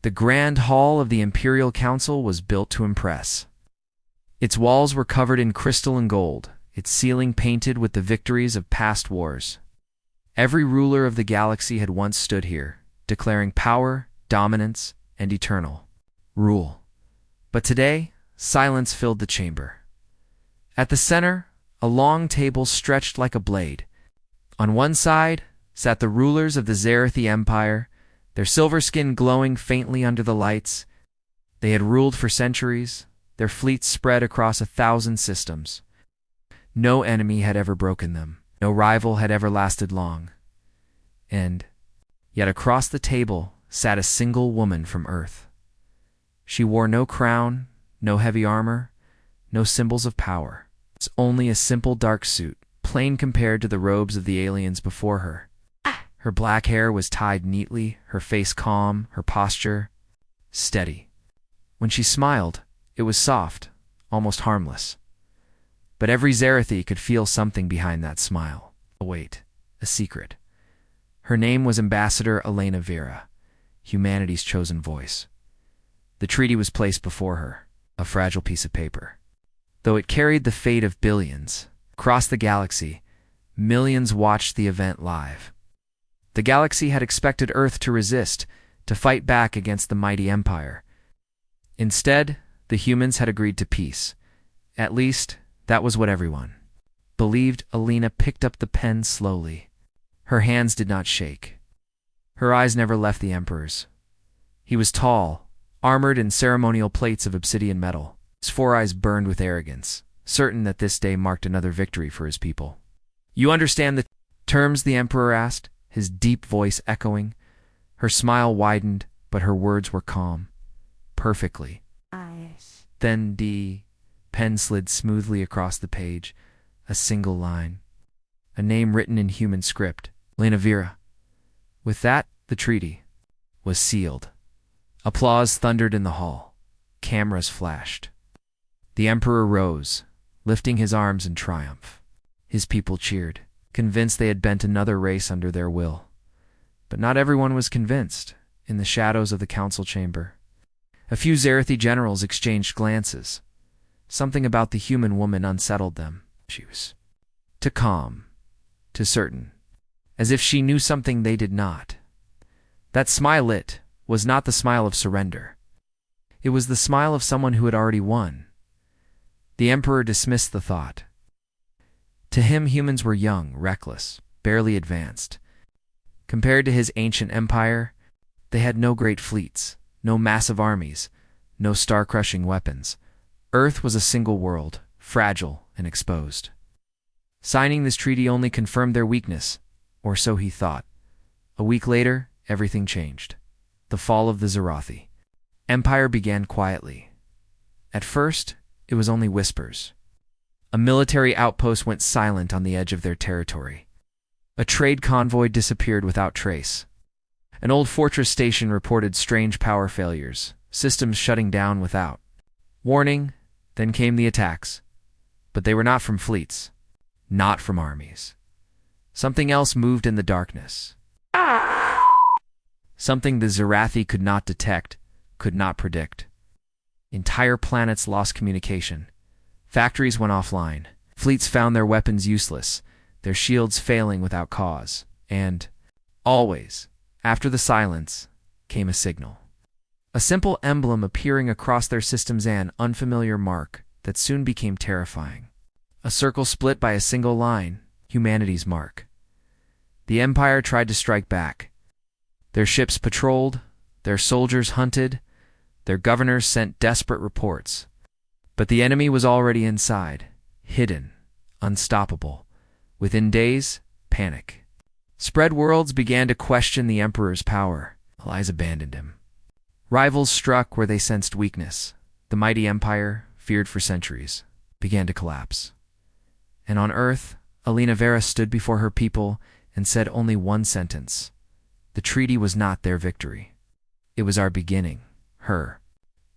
The grand hall of the Imperial Council was built to impress. Its walls were covered in crystal and gold, its ceiling painted with the victories of past wars. Every ruler of the galaxy had once stood here, declaring power, dominance, and eternal rule. But today, silence filled the chamber. At the center, a long table stretched like a blade. On one side sat the rulers of the Zarathi Empire, their silver skin glowing faintly under the lights. They had ruled for centuries, their fleets spread across 1,000 systems. No enemy had ever broken them. No rival had ever lasted long. And yet across the table sat a single woman from Earth. She wore no crown, no heavy armor, no symbols of power. It's only a simple dark suit, plain compared to the robes of the aliens before her. Her black hair was tied neatly, her face calm, her posture steady. When she smiled, it was soft, almost harmless. But every Zarathi could feel something behind that smile. Wait, a secret. Her name was Ambassador Elena Vera, humanity's chosen voice. The treaty was placed before her, a fragile piece of paper. Though it carried the fate of billions, across the galaxy, millions watched the event live. The galaxy had expected Earth to resist, to fight back against the mighty Empire. Instead, the humans had agreed to peace. At least, that was what everyone believed. Elena picked up the pen slowly. Her hands did not shake. Her eyes never left the Emperor's. He was tall, armored in ceremonial plates of obsidian metal. His four eyes burned with arrogance, certain that this day marked another victory for his people. "You understand the terms?" the Emperor asked, his deep voice echoing. Her smile widened, but her words were calm. "Perfectly." Then the pen slid smoothly across the page, a single line. A name written in human script, Elena Vera. With that, the treaty was sealed. Applause thundered in the hall. Cameras flashed. The Emperor rose, lifting his arms in triumph. His people cheered, convinced they had bent another race under their will. But not everyone was convinced. In the shadows of the council chamber, a few Zarathi generals exchanged glances. Something about the human woman unsettled them. She was too calm, too certain, as if she knew something they did not. That smile was not the smile of surrender. It was the smile of someone who had already won. The Emperor dismissed the thought. To him, humans were young, reckless, barely advanced. Compared to his ancient empire, they had no great fleets, no massive armies, no star-crushing weapons. Earth was a single world, fragile and exposed. Signing this treaty only confirmed their weakness, or so he thought. A week later, everything changed. The fall of the Zarathi. Empire began quietly. At first, it was only whispers. A military outpost went silent on the edge of their territory. A trade convoy disappeared without trace. An old fortress station reported strange power failures, systems shutting down without warning. Then came the attacks. But they were not from fleets, not from armies. Something else moved in the darkness. Something the Zarathi could not detect, could not predict. Entire planets lost communication. Factories went offline. Fleets found their weapons useless, their shields failing without cause. And, always, after the silence, came a signal. A simple emblem appearing across their systems, an unfamiliar mark that soon became terrifying. A circle split by a single line, humanity's mark. The Empire tried to strike back. Their ships patrolled, their soldiers hunted, their governors sent desperate reports. But the enemy was already inside, hidden, unstoppable. Within days, panic. Spread worlds began to question the Emperor's power. Allies abandoned him. Rivals struck where they sensed weakness. The mighty Empire, feared for centuries, began to collapse. And on Earth, Elena Vera stood before her people and said only one sentence. The treaty was not their victory. It was our beginning. Her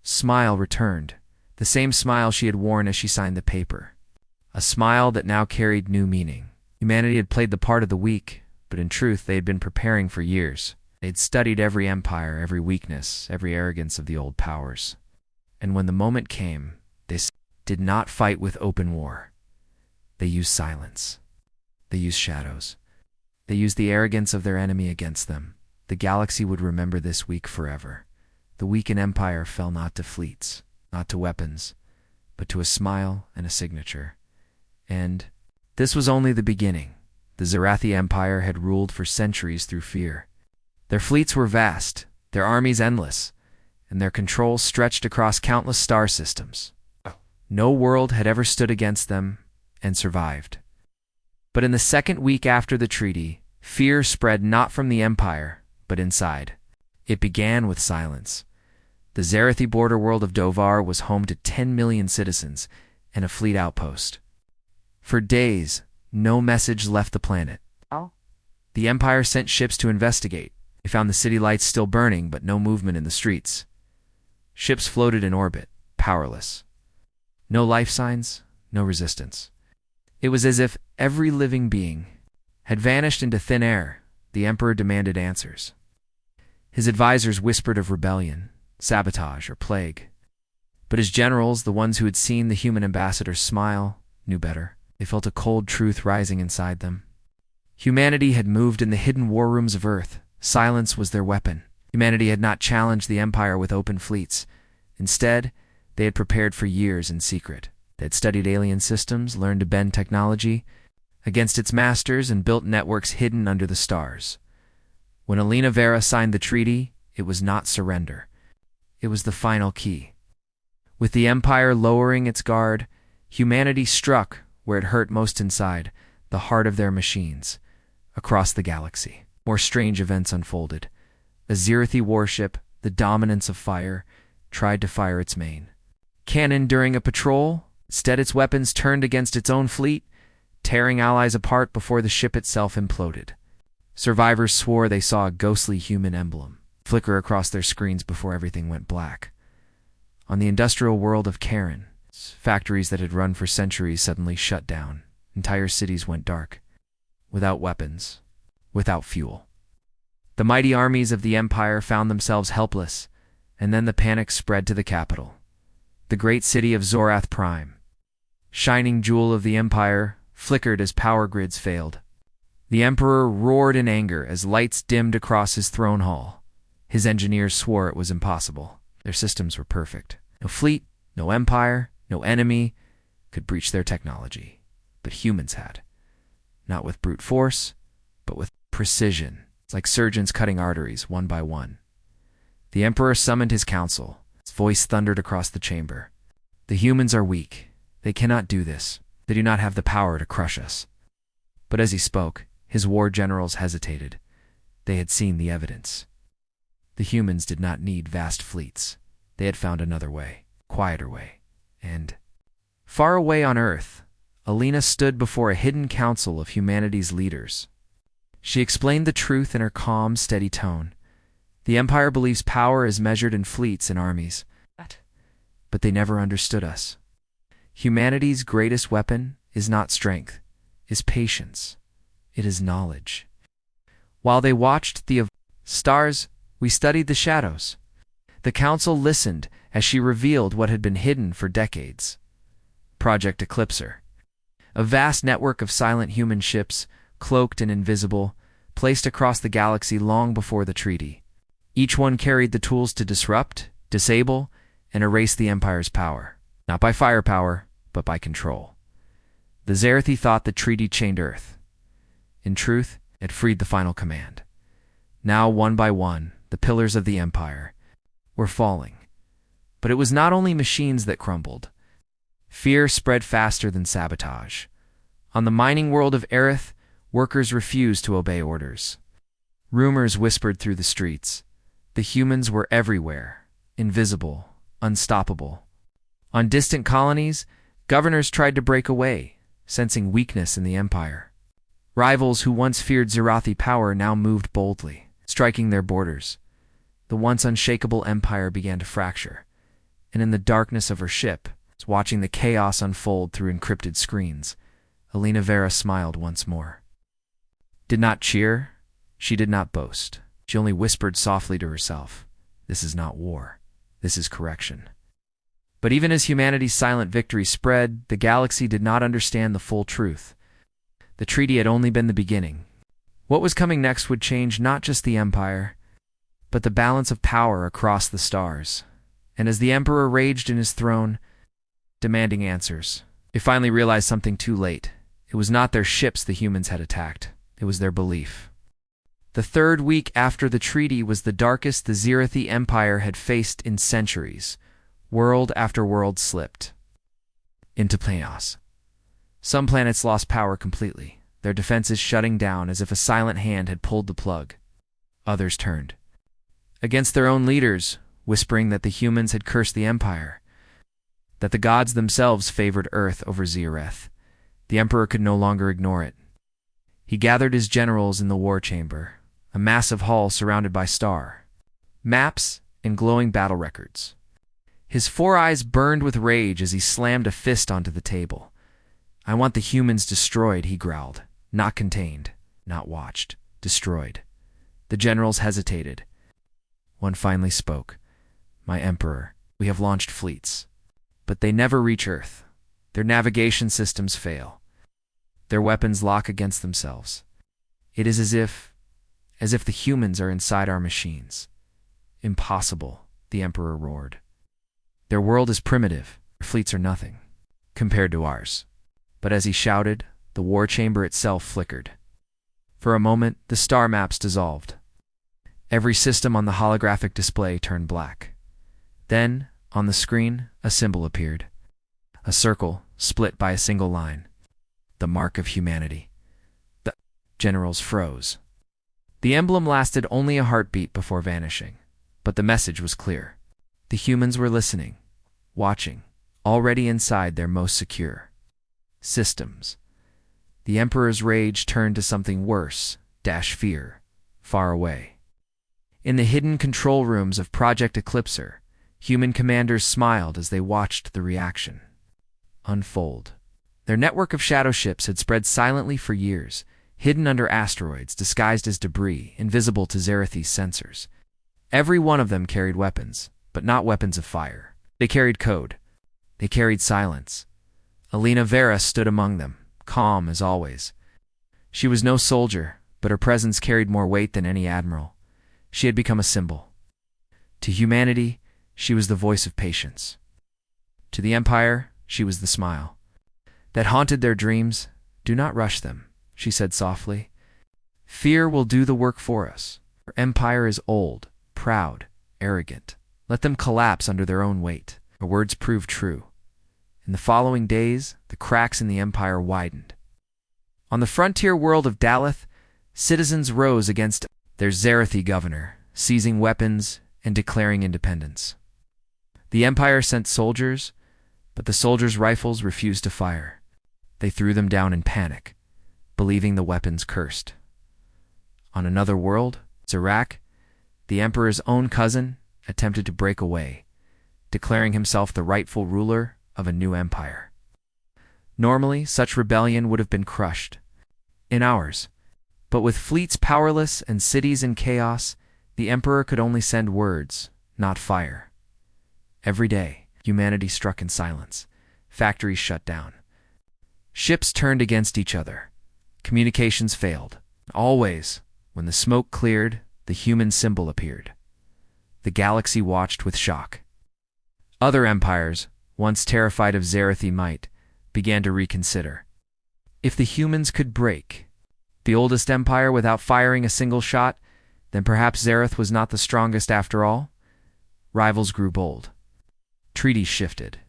smile returned, the same smile she had worn as she signed the paper. A smile that now carried new meaning. Humanity had played the part of the weak, but in truth they had been preparing for years. They'd studied every empire, every weakness, every arrogance of the old powers. And when the moment came, they did not fight with open war. They used silence. They used shadows. They used the arrogance of their enemy against them. The galaxy would remember this week forever. The weakened empire fell not to fleets, not to weapons, but to a smile and a signature. And this was only the beginning. The Zarathi Empire had ruled for centuries through fear. Their fleets were vast, their armies endless, and their control stretched across countless star systems. No world had ever stood against them and survived. But in the second week after the treaty, fear spread not from the empire, but inside. It began with silence. The Zarathi border world of Dovar was home to 10 million citizens and a fleet outpost. For days, no message left the planet. The Empire sent ships to investigate. They found the city lights still burning, but no movement in the streets. Ships floated in orbit, powerless. No life signs, no resistance. It was as if every living being had vanished into thin air. The Emperor demanded answers. His advisors whispered of rebellion, sabotage, or plague. But his generals, the ones who had seen the human ambassador smile, knew better. They felt a cold truth rising inside them. Humanity had moved in the hidden war rooms of Earth. Silence was their weapon. Humanity had not challenged the Empire with open fleets. Instead, they had prepared for years in secret. They had studied alien systems, learned to bend technology against its masters, and built networks hidden under the stars. When Alina Vera signed the treaty, it was not surrender. It was the final key. With the Empire lowering its guard, humanity struck where it hurt most inside, the heart of their machines. Across the galaxy, more strange events unfolded. A Zarathi warship, the dominance of fire, tried to fire its main cannon during a patrol. Instead, its weapons turned against its own fleet, tearing allies apart before the ship itself imploded. Survivors swore they saw a ghostly human emblem flicker across their screens before everything went black. On the industrial world of Karen, factories that had run for centuries suddenly shut down. Entire cities went dark, without weapons, without fuel. The mighty armies of the Empire found themselves helpless, and then the panic spread to the capital, the great city of Zorath Prime. Shining jewel of the Empire, flickered as power grids failed. The Emperor roared in anger as lights dimmed across his throne hall. His engineers swore it was impossible. Their systems were perfect. No fleet, no empire, no enemy could breach their technology. But humans had. Not with brute force, but with precision. It's like surgeons cutting arteries one by one. The Emperor summoned his council. His voice thundered across the chamber. The humans are weak. They cannot do this. They do not have the power to crush us. But as he spoke, his war generals hesitated. They had seen the evidence. The humans did not need vast fleets. They had found another way, quieter way. And far away on Earth, Alina stood before a hidden council of humanity's leaders. She explained the truth in her calm, steady tone. The Empire believes power is measured in fleets and armies. But they never understood us. Humanity's greatest weapon is not strength, is patience. It is knowledge. While they watched the stars, we studied the shadows. The council listened as she revealed what had been hidden for decades. Project Eclipser. A vast network of silent human ships, cloaked and invisible, placed across the galaxy long before the treaty. Each one carried the tools to disrupt, disable, and erase the Empire's power. Not by firepower, but by control. The Zarathi thought the treaty chained Earth. In truth, it freed the final command. Now, one by one, the pillars of the Empire were falling. But it was not only machines that crumbled. Fear spread faster than sabotage. On the mining world of Aerith, workers refused to obey orders. Rumors whispered through the streets. The humans were everywhere, invisible, unstoppable. On distant colonies, governors tried to break away, sensing weakness in the Empire. Rivals who once feared Zarathi power now moved boldly, striking their borders. The once unshakable Empire began to fracture, and in the darkness of her ship, watching the chaos unfold through encrypted screens, Alina Vera smiled once more. Did not cheer, she did not boast. She only whispered softly to herself, "This is not war. This is correction." But even as humanity's silent victory spread, the galaxy did not understand the full truth. The treaty had only been the beginning. What was coming next would change not just the Empire, but the balance of power across the stars. And as the Emperor raged in his throne, demanding answers, they finally realized something too late. It was not their ships the humans had attacked. It was their belief. The third week after the treaty was the darkest the Zirathi Empire had faced in centuries. World after world slipped into chaos. Some planets lost power completely, their defenses shutting down as if a silent hand had pulled the plug. Others turned against their own leaders, whispering that the humans had cursed the Empire, that the gods themselves favored Earth over Zirith. The Emperor could no longer ignore it. He gathered his generals in the war chamber, a massive hall surrounded by maps and glowing battle records. His four eyes burned with rage as he slammed a fist onto the table. "I want the humans destroyed," he growled. "Not contained, not watched, destroyed." The generals hesitated. One finally spoke. "My Emperor, we have launched fleets, but they never reach Earth. Their navigation systems fail. Their weapons lock against themselves. It is as if the humans are inside our machines." "Impossible," the Emperor roared. "Their world is primitive. Their fleets are nothing compared to ours." But as he shouted, the war chamber itself flickered. For a moment, the star maps dissolved. Every system on the holographic display turned black. Then, on the screen, a symbol appeared. A circle, split by a single line. The mark of humanity. The generals froze. The emblem lasted only a heartbeat before vanishing, but the message was clear. The humans were listening, watching, already inside their most secure systems. The Emperor's rage turned to something worse, fear, far away. In the hidden control rooms of Project Eclipser, human commanders smiled as they watched the reaction unfold. Their network of shadow ships had spread silently for years, hidden under asteroids, disguised as debris, invisible to Zarathi's sensors. Every one of them carried weapons, but not weapons of fire. They carried code. They carried silence. Alina Vera stood among them, calm as always. She was no soldier, but her presence carried more weight than any admiral. She had become a symbol. To humanity, she was the voice of patience. To the Empire, she was the smile that haunted their dreams. "Do not rush them," she said softly. "Fear will do the work for us. Our empire is old, proud, arrogant. Let them collapse under their own weight." Her words proved true. In the following days, the cracks in the empire widened. On the frontier world of Daleth, citizens rose against their Zarathi governor, seizing weapons and declaring independence. The empire sent soldiers, but the soldiers' rifles refused to fire. They threw them down in panic, believing the weapons cursed. On another world, Zarak, the emperor's own cousin, attempted to break away, declaring himself the rightful ruler of a new empire. Normally, such rebellion would have been crushed in hours, but with fleets powerless and cities in chaos, the emperor could only send words, not fire. Every day, humanity struck in silence. Factories shut down. Ships turned against each other. Communications failed. Always, when the smoke cleared, the human symbol appeared. The galaxy watched with shock. Other empires, once terrified of Zarathi might, began to reconsider. If the humans could break the oldest empire without firing a single shot, then perhaps Zarath was not the strongest after all. Rivals grew bold. Treaties shifted.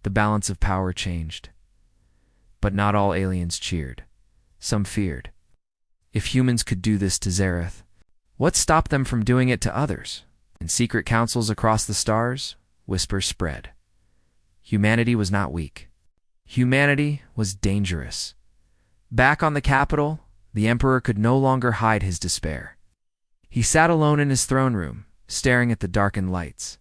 The balance of power changed. But not all aliens cheered. Some feared. If humans could do this to Zarath, what stopped them from doing it to others? In secret councils across the stars, whispers spread. Humanity was not weak. Humanity was dangerous. Back on the capital, the Emperor could no longer hide his despair. He sat alone in his throne room, staring at the darkened lights.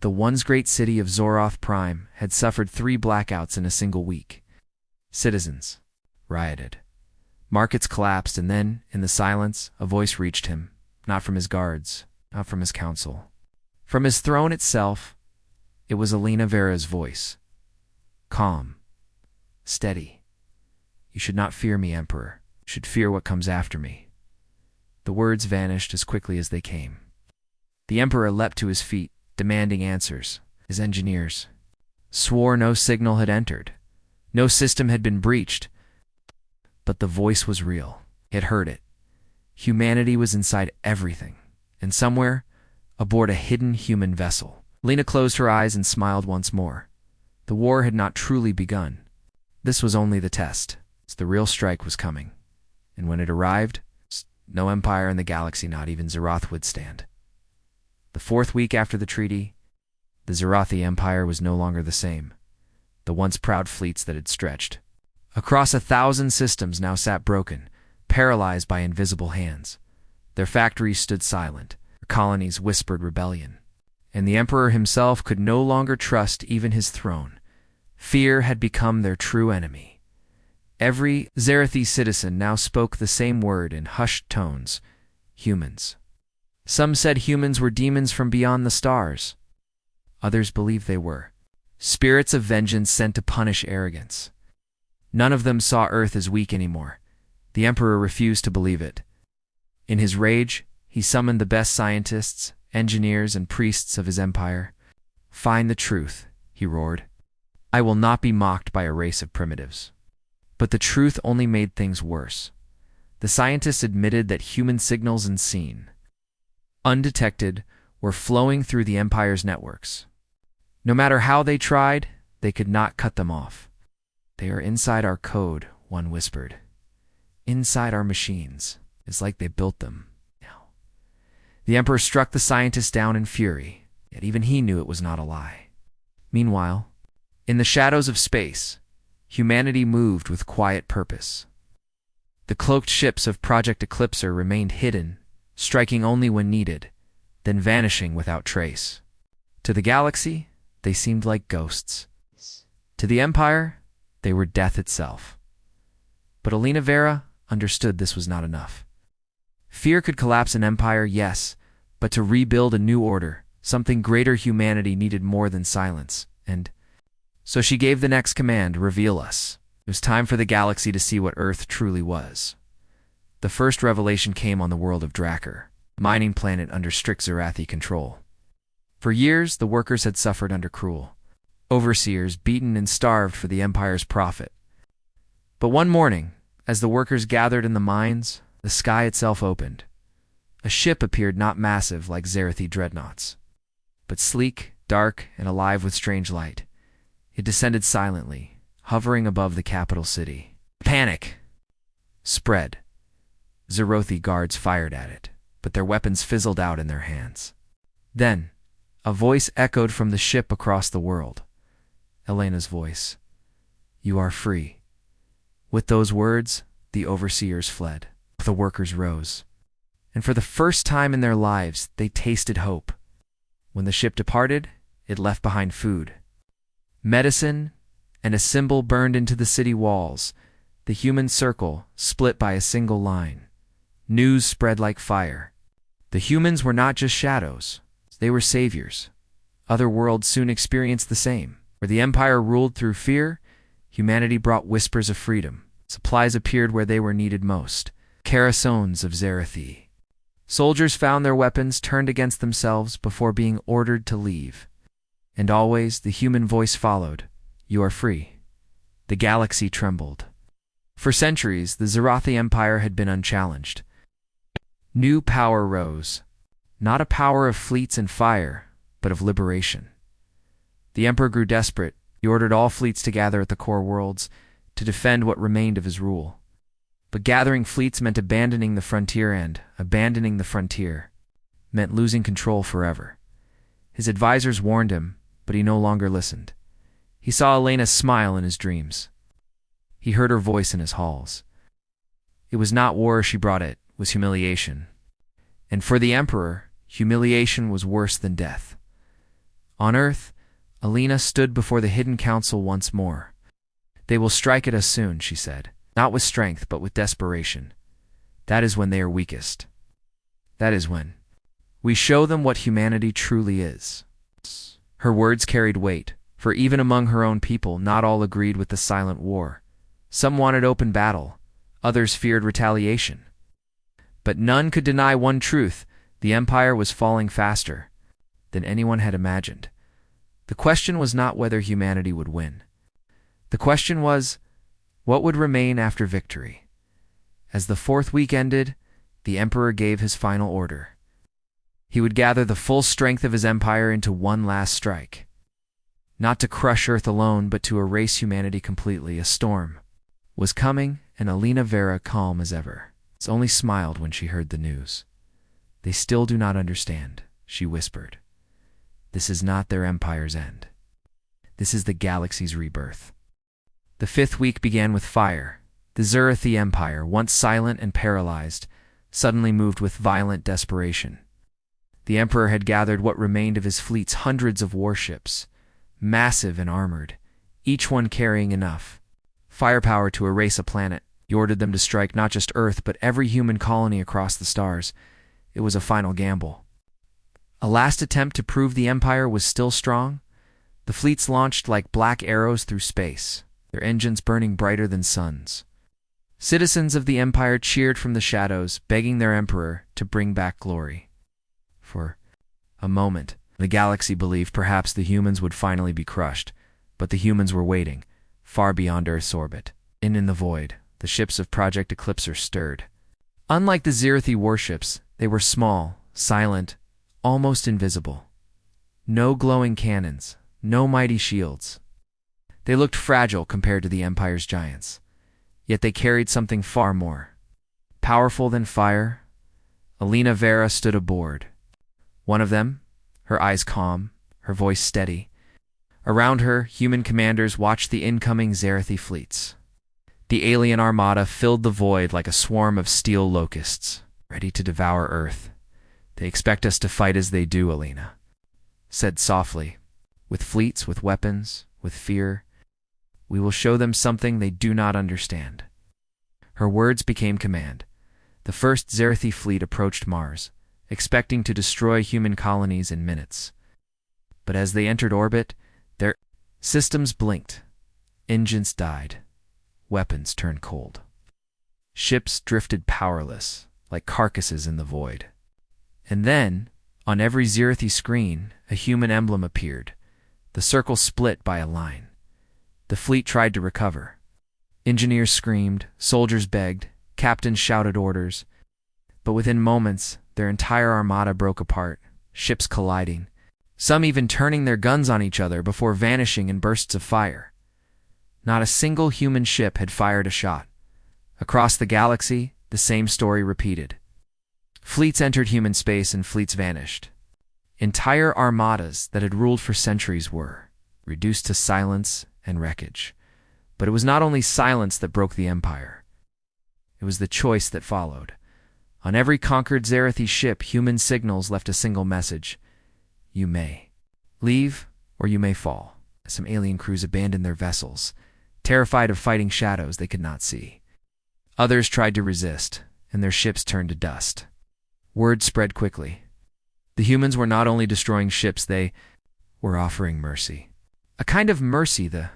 The once great city of Zoroth Prime had suffered 3 blackouts in a single week. Citizens rioted. Markets collapsed, and then, in the silence, a voice reached him. not from his guards, not from his council. From his throne itself, it was Elena Vera's voice. Calm. Steady. You should not fear me, Emperor. You should fear what comes after me. The words vanished as quickly as they came. The Emperor leapt to his feet, demanding answers. His engineers swore no signal had entered. No system had been breached. But the voice was real. He had heard it. Humanity was inside everything, and somewhere, aboard a hidden human vessel. Lena closed her eyes and smiled once more. The war had not truly begun. This was only the test. The real strike was coming. And when it arrived, no empire in the galaxy, not even Zeroth, would stand. The 4th week after the treaty, the Zerothi Empire was no longer the same. The once proud fleets that had stretched across 1,000 systems now sat broken, paralyzed by invisible hands. Their factories stood silent. Their colonies whispered rebellion. And the Emperor himself could no longer trust even his throne. Fear had become their true enemy. Every Zerothi citizen now spoke the same word in hushed tones: humans. Some said humans were demons from beyond the stars. Others believed they were spirits of vengeance sent to punish arrogance. None of them saw Earth as weak anymore. The Emperor refused to believe it. In his rage, he summoned the best scientists, engineers, and priests of his empire. "Find the truth," he roared. "I will not be mocked by a race of primitives." But the truth only made things worse. The scientists admitted that human signals unseen, undetected, were flowing through the Empire's networks. No matter how they tried, they could not cut them off. "They are inside our code," one whispered. "Inside our machines. It's like they built them." Now, the Emperor struck the scientists down in fury, yet even he knew it was not a lie. Meanwhile, in the shadows of space, humanity moved with quiet purpose. The cloaked ships of Project Eclipser remained hidden, striking only when needed, then vanishing without trace. To the galaxy, they seemed like ghosts. To the Empire, they were death itself. But Elena Vera understood this was not enough. Fear could collapse an empire, yes, but to rebuild a new order, something greater, humanity needed more than silence. And so she gave the next command: reveal us. It was time for the galaxy to see what Earth truly was. The first revelation came on the world of Drakkar, a mining planet under strict Zerathi control. For years, the workers had suffered under cruel overseers, beaten and starved for the Empire's profit. But one morning, as the workers gathered in the mines, the sky itself opened. A ship appeared, not massive like Zerathi dreadnoughts, but sleek, dark, and alive with strange light. It descended silently, hovering above the capital city. Panic spread. Zerothi guards fired at it, but their weapons fizzled out in their hands. Then, a voice echoed from the ship across the world. Elena's voice. "You are free." With those words, the overseers fled. The workers rose. And for the first time in their lives, they tasted hope. When the ship departed, it left behind food, medicine, and a symbol burned into the city walls, the human circle split by a single line. News spread like fire. The humans were not just shadows. They were saviors. Other worlds soon experienced the same. Where the Empire ruled through fear, humanity brought whispers of freedom. Supplies appeared where they were needed most. Caravans of Zerathi. Soldiers found their weapons, turned against themselves before being ordered to leave. And always the human voice followed. "You are free." The galaxy trembled. For centuries, the Zerothi Empire had been unchallenged. New power rose. Not a power of fleets and fire, but of liberation. The Emperor grew desperate. He ordered all fleets to gather at the core worlds to defend what remained of his rule. But gathering fleets meant abandoning the frontier, and abandoning the frontier meant losing control forever. His advisors warned him, but he no longer listened. He saw Elena smile in his dreams. He heard her voice in his halls. It was not war she brought, it was humiliation. And for the Emperor, humiliation was worse than death. On Earth, Elena stood before the Hidden Council once more. "They will strike at us soon," she said. "Not with strength, but with desperation. That is when they are weakest." That is when we show them what humanity truly is. Her words carried weight, for even among her own people, not all agreed with the silent war. Some wanted open battle, others feared retaliation. But none could deny one truth: the Empire was falling faster than anyone had imagined. The question was not whether humanity would win. The question was, what would remain after victory? As the fourth week ended, the Emperor gave his final order. He would gather the full strength of his empire into one last strike. Not to crush Earth alone, but to erase humanity completely. A storm was coming, and Alina Vera, calm as ever, only smiled when she heard the news. "They still do not understand," she whispered. "This is not their empire's end. This is the galaxy's rebirth." The fifth week began with fire. The Zerathi Empire, once silent and paralyzed, suddenly moved with violent desperation. The Emperor had gathered what remained of his fleets, hundreds of warships, massive and armored, each one carrying enough firepower to erase a planet. He ordered them to strike not just Earth, but every human colony across the stars. It was a final gamble. A last attempt to prove the Empire was still strong. The fleets launched like black arrows through space, their engines burning brighter than suns. Citizens of the Empire cheered from the shadows, begging their Emperor to bring back glory. For a moment, the galaxy believed perhaps the humans would finally be crushed, but the humans were waiting, far beyond Earth's orbit. In the void, the ships of Project Eclipser stirred. Unlike the Zerathi warships, they were small, silent, almost invisible. No glowing cannons, no mighty shields. They looked fragile compared to the Empire's giants, yet they carried something far more powerful than fire. Alina Vera stood aboard. One of them, her eyes calm, her voice steady. Around her, human commanders watched the incoming Zerathi fleets. The alien armada filled the void like a swarm of steel locusts, ready to devour Earth. "They expect us to fight as they do," Alina said softly. "With fleets, with weapons, with fear. We will show them something they do not understand." Her words became command. The first Zerathi fleet approached Mars, expecting to destroy human colonies in minutes. But as they entered orbit, their systems blinked. Engines died. Weapons turned cold. Ships drifted powerless, like carcasses in the void. And then, on every Zerathi screen, a human emblem appeared, the circle split by a line. The fleet tried to recover. Engineers screamed, soldiers begged, captains shouted orders. But within moments, their entire armada broke apart, ships colliding, some even turning their guns on each other before vanishing in bursts of fire. Not a single human ship had fired a shot. Across the galaxy, the same story repeated. Fleets entered human space and fleets vanished. Entire armadas that had ruled for centuries were reduced to silence and wreckage. But it was not only silence that broke the Empire. It was the choice that followed. On every conquered Zerathi ship, human signals left a single message: "You may leave, or you may fall." Some alien crews abandoned their vessels, terrified of fighting shadows they could not see. Others tried to resist, and their ships turned to dust. Word spread quickly. The humans were not only destroying ships, they were offering mercy. A kind of mercy the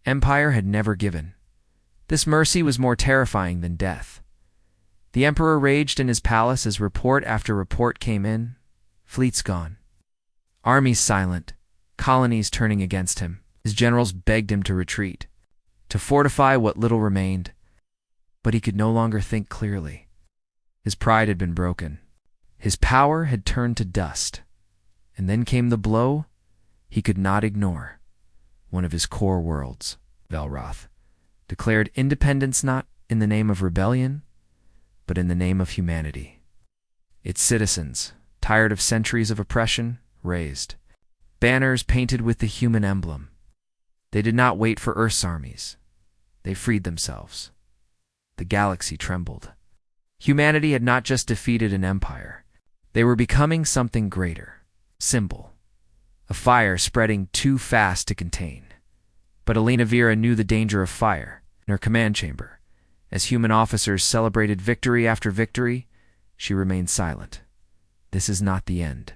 Empire had never given. This mercy was more terrifying than death. The Emperor raged in his palace as report after report came in. Fleets gone. Armies silent. Colonies turning against him. His generals begged him to retreat, to fortify what little remained. But he could no longer think clearly. His pride had been broken. His power had turned to dust. And then came the blow he could not ignore. One of his core worlds, Velroth, declared independence not in the name of rebellion, but in the name of humanity. Its citizens, tired of centuries of oppression, raised banners painted with the human emblem. They did not wait for Earth's armies. They freed themselves. The galaxy trembled. Humanity had not just defeated an empire. They were becoming something greater. Symbol. A fire spreading too fast to contain. But Alina Vera knew the danger of fire in her command chamber. As human officers celebrated victory after victory, she remained silent. "This is not the end,"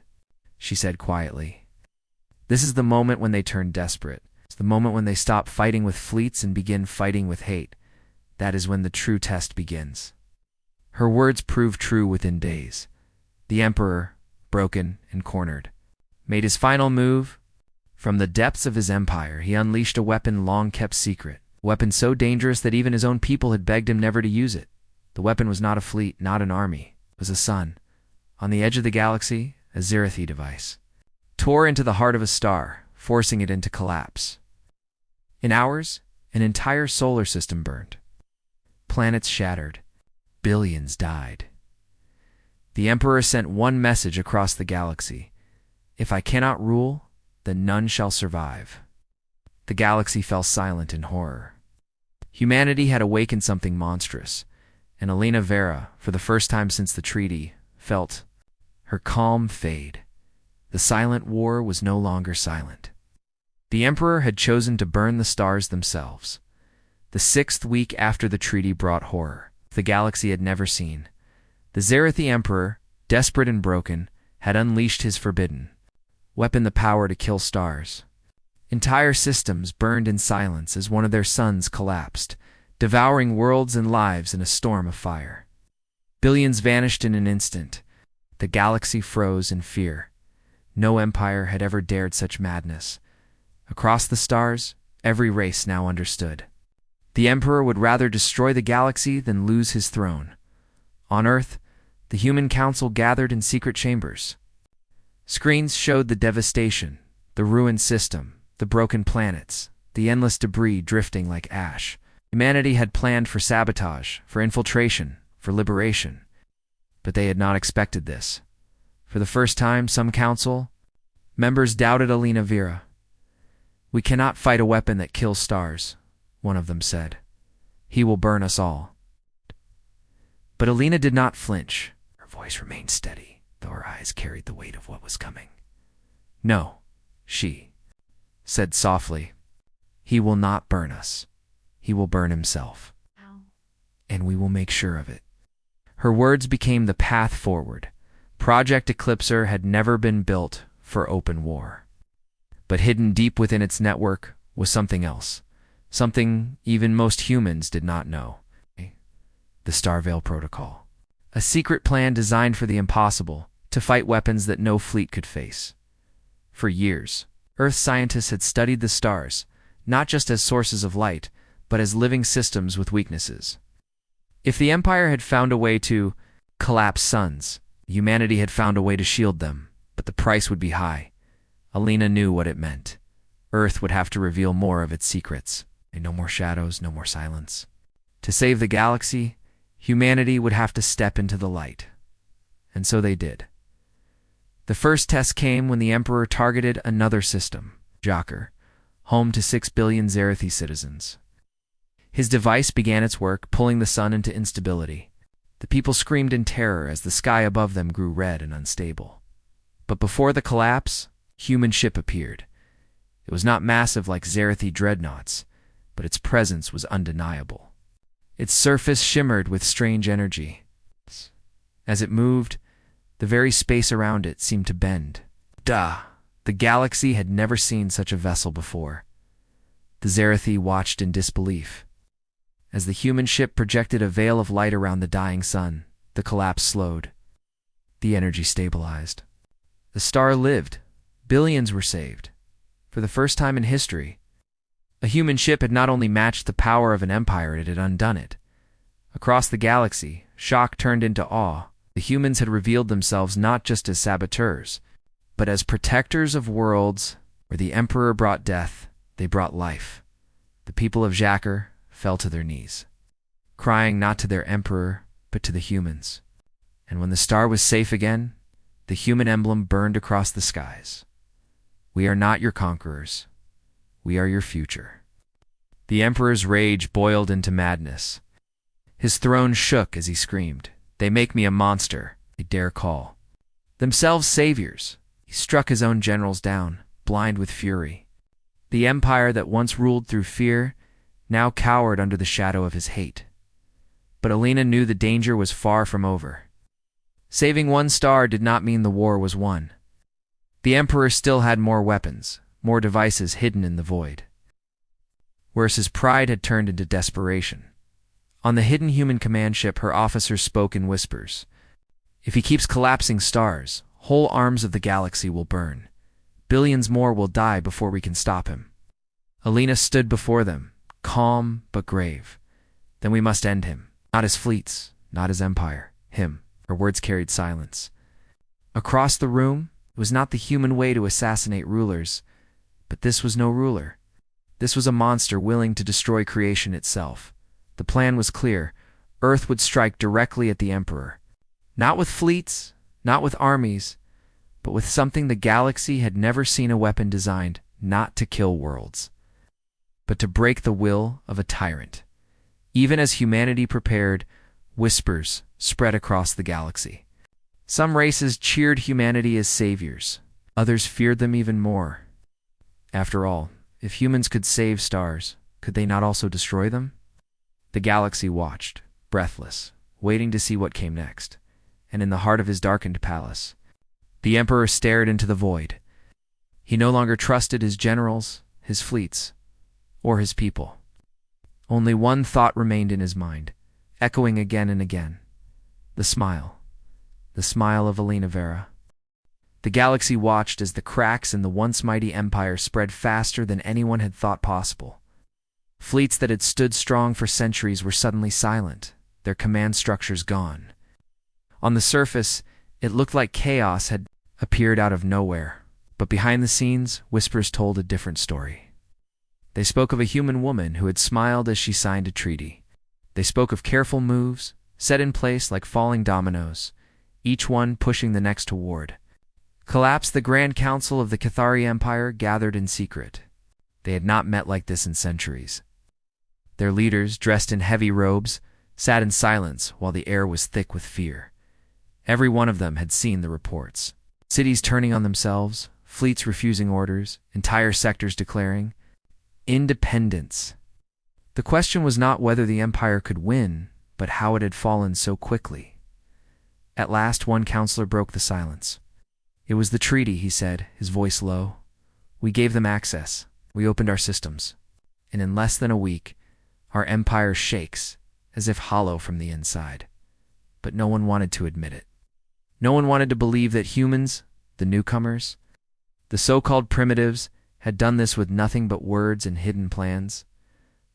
she said quietly. "This is the moment when they turn desperate. It's the moment when they stop fighting with fleets and begin fighting with hate. That is when the true test begins." Her words proved true within days. The Emperor, broken and cornered, made his final move. From the depths of his empire, he unleashed a weapon long kept secret, a weapon so dangerous that even his own people had begged him never to use it. The weapon was not a fleet, not an army. It was a sun. On the edge of the galaxy, a Zerathi device tore into the heart of a star, forcing it into collapse. In hours, an entire solar system burned. Planets shattered. Billions died. The Emperor sent one message across the galaxy: "If I cannot rule, then none shall survive." The galaxy fell silent in horror. Humanity had awakened something monstrous, and Alina Vera, for the first time since the treaty, felt her calm fade. The silent war was no longer silent. The Emperor had chosen to burn the stars themselves. The 6th week after the treaty brought horror the galaxy had never seen. The Zerathi Emperor, desperate and broken, had unleashed his forbidden weapon, the power to kill stars. Entire systems burned in silence as one of their suns collapsed, devouring worlds and lives in a storm of fire. Billions vanished in an instant. The galaxy froze in fear. No empire had ever dared such madness. Across the stars, every race now understood. The Emperor would rather destroy the galaxy than lose his throne. On Earth, the human council gathered in secret chambers. Screens showed the devastation, the ruined system, the broken planets, the endless debris drifting like ash. Humanity had planned for sabotage, for infiltration, for liberation. But they had not expected this. For the first time, some council members doubted Alina Vera. "We cannot fight a weapon that kills stars," one of them said. "He will burn us all." But Alina did not flinch. Her voice remained steady, though her eyes carried the weight of what was coming. "No," she said softly. "He will not burn us. He will burn himself. And we will make sure of it." Her words became the path forward. Project Eclipser had never been built for open war. But hidden deep within its network was something else. Something even most humans did not know. The Starvale Protocol. A secret plan designed for the impossible, to fight weapons that no fleet could face. For years, Earth scientists had studied the stars, not just as sources of light, but as living systems with weaknesses. If the Empire had found a way to collapse suns, humanity had found a way to shield them, but the price would be high. Alina knew what it meant. Earth would have to reveal more of its secrets. No more shadows, no more silence. To save the galaxy, humanity would have to step into the light. And so they did. The first test came when the Emperor targeted another system, Jocker, home to 6 billion Zerathi citizens. His device began its work, pulling the sun into instability. The people screamed in terror as the sky above them grew red and unstable. But before the collapse, human ship appeared. It was not massive like Zerathi dreadnoughts, but its presence was undeniable. Its surface shimmered with strange energy. As it moved, the very space around it seemed to bend. The galaxy had never seen such a vessel before. The Zerathi watched in disbelief. As the human ship projected a veil of light around the dying sun, the collapse slowed. The energy stabilized. The star lived. Billions were saved. For the first time in history, a human ship had not only matched the power of an empire, it had undone it. Across the galaxy, shock turned into awe. The humans had revealed themselves not just as saboteurs, but as protectors of worlds. Where the Emperor brought death, they brought life. The people of Jocker fell to their knees, crying not to their Emperor, but to the humans. And when the star was safe again, the human emblem burned across the skies. "We are not your conquerors. We are your future." The Emperor's rage boiled into madness. His throne shook as he screamed, "They make me a monster. They dare call themselves saviors." He struck his own generals down, blind with fury. The empire that once ruled through fear now cowered under the shadow of his hate. But Alina knew the danger was far from over. Saving one star did not mean the war was won. The Emperor still had more weapons, more devices hidden in the void. Whereas his pride had turned into desperation. On the hidden human command ship, her officers spoke in whispers. If he keeps collapsing stars, whole arms of the galaxy will burn. Billions more will die before we can stop him. Alina stood before them, calm but grave. Then we must end him. Not his fleets, not his empire. Him. Her words carried silence. Across the room, it was not the human way to assassinate rulers, but this was no ruler. This was a monster willing to destroy creation itself. The plan was clear. Earth would strike directly at the Emperor. Not with fleets, not with armies, but with something the galaxy had never seen, a weapon designed not to kill worlds, but to break the will of a tyrant. Even as humanity prepared, whispers spread across the galaxy. Some races cheered humanity as saviors. Others feared them even more. After all, if humans could save stars, could they not also destroy them? The galaxy watched, breathless, waiting to see what came next. And in the heart of his darkened palace, the Emperor stared into the void. He no longer trusted his generals, his fleets, or his people. Only one thought remained in his mind, echoing again and again. The smile of Alina Vera. The galaxy watched as the cracks in the once mighty empire spread faster than anyone had thought possible. Fleets that had stood strong for centuries were suddenly silent, their command structures gone. On the surface, it looked like chaos had appeared out of nowhere, but behind the scenes, whispers told a different story. They spoke of a human woman who had smiled as she signed a treaty. They spoke of careful moves, set in place like falling dominoes, each one pushing the next toward. Collapse. The Grand Council of the Cathari Empire gathered in secret. They had not met like this in centuries. Their leaders, dressed in heavy robes, sat in silence while the air was thick with fear. Every one of them had seen the reports. Cities turning on themselves, fleets refusing orders, entire sectors declaring independence. The question was not whether the Empire could win, but how it had fallen so quickly. At last, one counselor broke the silence. It was the treaty, he said, his voice low. We gave them access. We opened our systems. And in less than a week, our empire shakes, as if hollow from the inside. But no one wanted to admit it. No one wanted to believe that humans, the newcomers, the so-called primitives, had done this with nothing but words and hidden plans.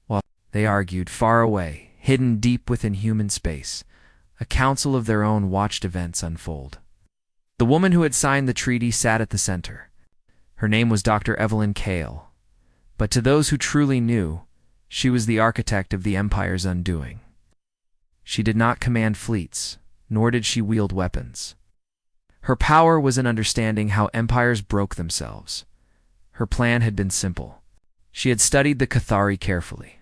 While they argued far away, hidden deep within human space, a council of their own watched events unfold. The woman who had signed the treaty sat at the center. Her name was Dr. Evelyn Kale, but to those who truly knew, she was the architect of the Empire's undoing. She did not command fleets, nor did she wield weapons. Her power was in understanding how empires broke themselves. Her plan had been simple. She had studied the Cathari carefully.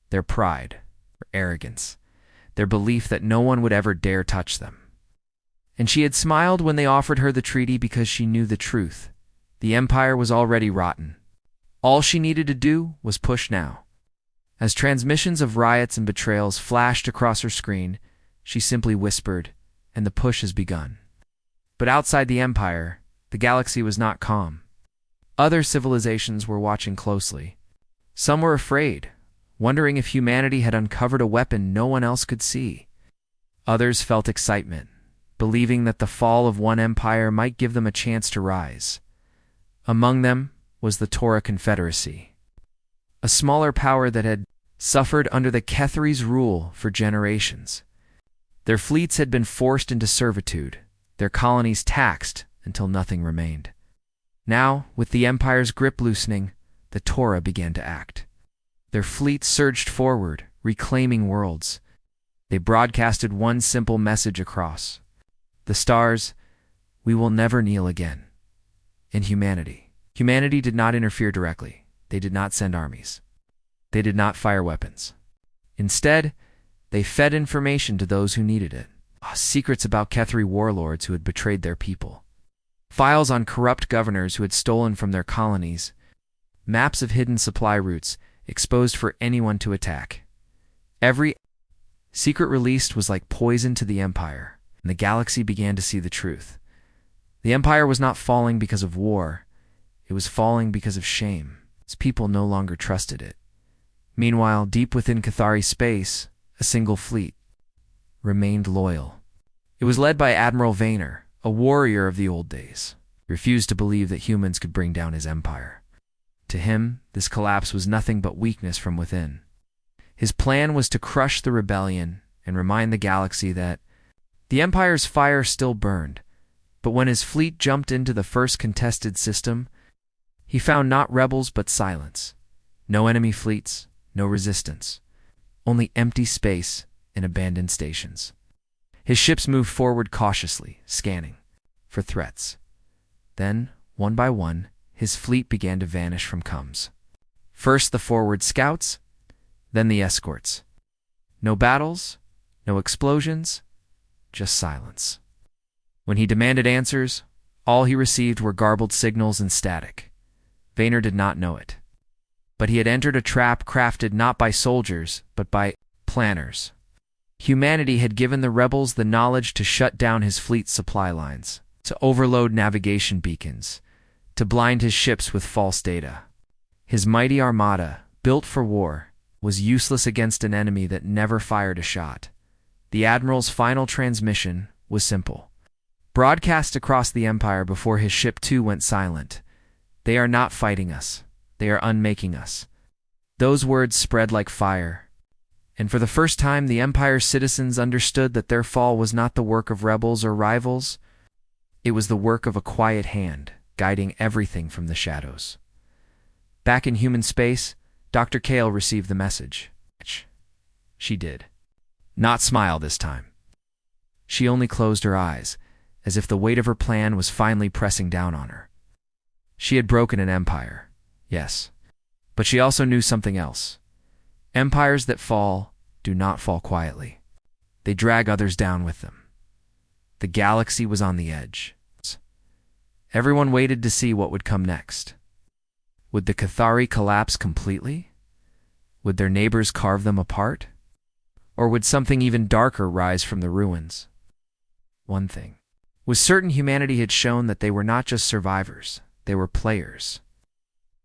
Their pride, their arrogance, their belief that no one would ever dare touch them. And she had smiled when they offered her the treaty because she knew the truth. The Empire was already rotten. All she needed to do was push now. As transmissions of riots and betrayals flashed across her screen, she simply whispered, and the push has begun. But outside the Empire, the galaxy was not calm. Other civilizations were watching closely. Some were afraid, wondering if humanity had uncovered a weapon no one else could see. Others felt excitement, believing that the fall of one empire might give them a chance to rise. Among them was the Torah Confederacy, a smaller power that had suffered under the Cathari's rule for generations. Their fleets had been forced into servitude, their colonies taxed until nothing remained. Now, with the Empire's grip loosening, the Torah began to act. Their fleets surged forward, reclaiming worlds. They broadcasted one simple message across the stars: we will never kneel again. In humanity did not interfere directly. They did not send armies. They did not fire weapons. Instead, they fed information to those who needed it. Secrets about Cathari warlords who had betrayed their people. Files on corrupt governors who had stolen from their colonies. Maps of hidden supply routes exposed for anyone to attack. Every secret released was like poison to the Empire. and the galaxy began to see the truth. The Empire was not falling because of war. It was falling because of shame. Its people no longer trusted it. Meanwhile, deep within Cathari space, a single fleet remained loyal. It was led by Admiral Vaynor, a warrior of the old days. He refused to believe that humans could bring down his empire. To him, this collapse was nothing but weakness from within. His plan was to crush the rebellion and remind the galaxy that the Empire's fire still burned. But when his fleet jumped into the first contested system, he found not rebels but silence. No enemy fleets, no resistance. Only empty space and abandoned stations. His ships moved forward cautiously, scanning for threats. Then, one by one, his fleet began to vanish from comms. First the forward scouts, then the escorts. No battles, no explosions, just silence. When he demanded answers, all he received were garbled signals and static. Vaynor did not know it. But he had entered a trap crafted not by soldiers, but by planners. Humanity had given the rebels the knowledge to shut down his fleet's supply lines, to overload navigation beacons, to blind his ships with false data. His mighty armada, built for war, was useless against an enemy that never fired a shot. The Admiral's final transmission was simple. Broadcast across the Empire before his ship too went silent. "They are not fighting us. They are unmaking us." Those words spread like fire. And for the first time, the Empire's citizens understood that their fall was not the work of rebels or rivals. It was the work of a quiet hand, guiding everything from the shadows. Back in human space, Dr. Kale received the message. She did not smile this time. She only closed her eyes, as if the weight of her plan was finally pressing down on her. She had broken an empire, yes, but she also knew something else. Empires that fall do not fall quietly. They drag others down with them. The galaxy was on the edge. Everyone waited to see what would come next. Would the Cathari collapse completely? Would their neighbors carve them apart? Or would something even darker rise from the ruins? One thing was certain: humanity had shown that they were not just survivors, they were players.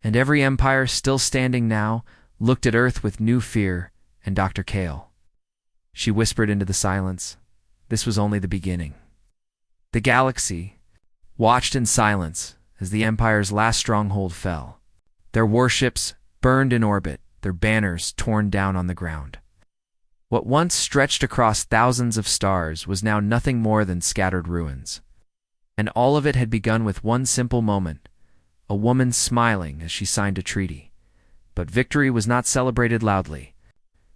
And every empire still standing now looked at Earth with new fear and Dr. Kale. She whispered into the silence, this was only the beginning. The galaxy watched in silence as the Empire's last stronghold fell. Their warships burned in orbit, their banners torn down on the ground. What once stretched across thousands of stars was now nothing more than scattered ruins. And all of it had begun with one simple moment, a woman smiling as she signed a treaty. But victory was not celebrated loudly.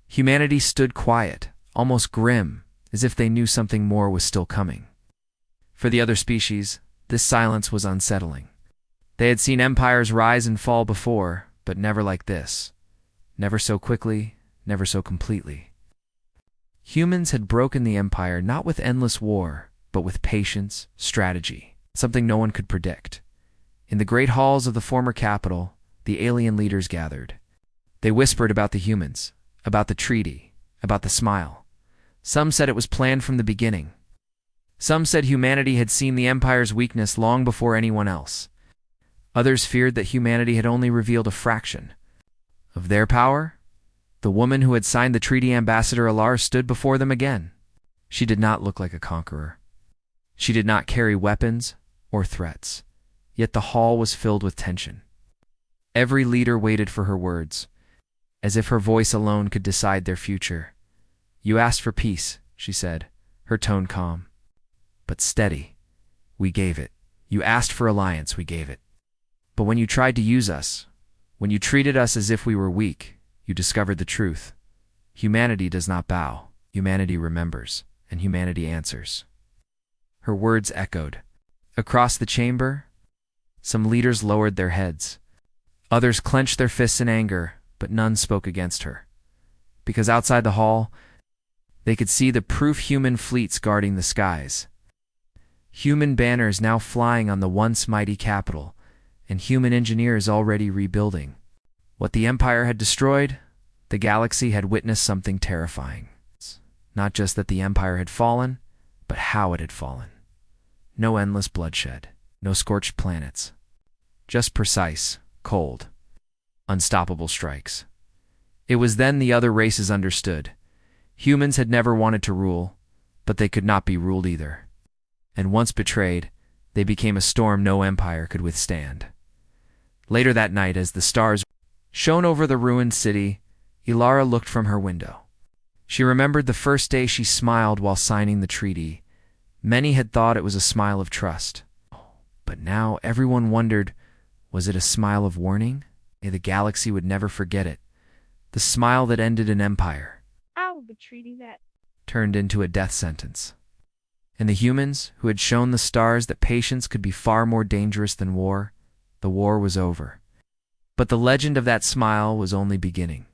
Humanity stood quiet, almost grim, as if they knew something more was still coming. For the other species, this silence was unsettling. They had seen empires rise and fall before, but never like this. Never so quickly, never so completely. Humans had broken the empire not with endless war, but with patience, strategy, something no one could predict. In the great halls of the former capital, the alien leaders gathered. They whispered about the humans, about the treaty, about the smile. Some said it was planned from the beginning. Some said humanity had seen the Empire's weakness long before anyone else. Others feared that humanity had only revealed a fraction of their power. The woman who had signed the treaty, Ambassador Alar, stood before them again. She did not look like a conqueror. She did not carry weapons or threats. Yet the hall was filled with tension. Every leader waited for her words, as if her voice alone could decide their future. "You asked for peace," she said, her tone calm, but steady. "We gave it. You asked for alliance, we gave it. But when you tried to use us, when you treated us as if we were weak, you discovered the truth. Humanity does not bow. Humanity remembers, and humanity answers." Her words echoed. Across the chamber, some leaders lowered their heads. Others clenched their fists in anger, but none spoke against her. Because outside the hall, they could see the proof human fleets guarding the skies. Human banners now flying on the once mighty capital, and human engineers already rebuilding. What the Empire had destroyed, the galaxy had witnessed something terrifying. Not just that the Empire had fallen, But how it had fallen. No endless bloodshed, no scorched planets. Just precise, cold, unstoppable strikes. It was then the other races understood. Humans had never wanted to rule, but they could not be ruled either. And once betrayed, they became a storm no empire could withstand. Later that night, as the stars shone over the ruined city, Ilara looked from her window. She remembered the first day she smiled while signing the treaty. Many had thought it was a smile of trust. But now everyone wondered, was it a smile of warning? The galaxy would never forget it. The smile that ended an empire. The treaty that turned into a death sentence. And the humans, who had shown the stars that patience could be far more dangerous than war, the war was over. But the legend of that smile was only beginning.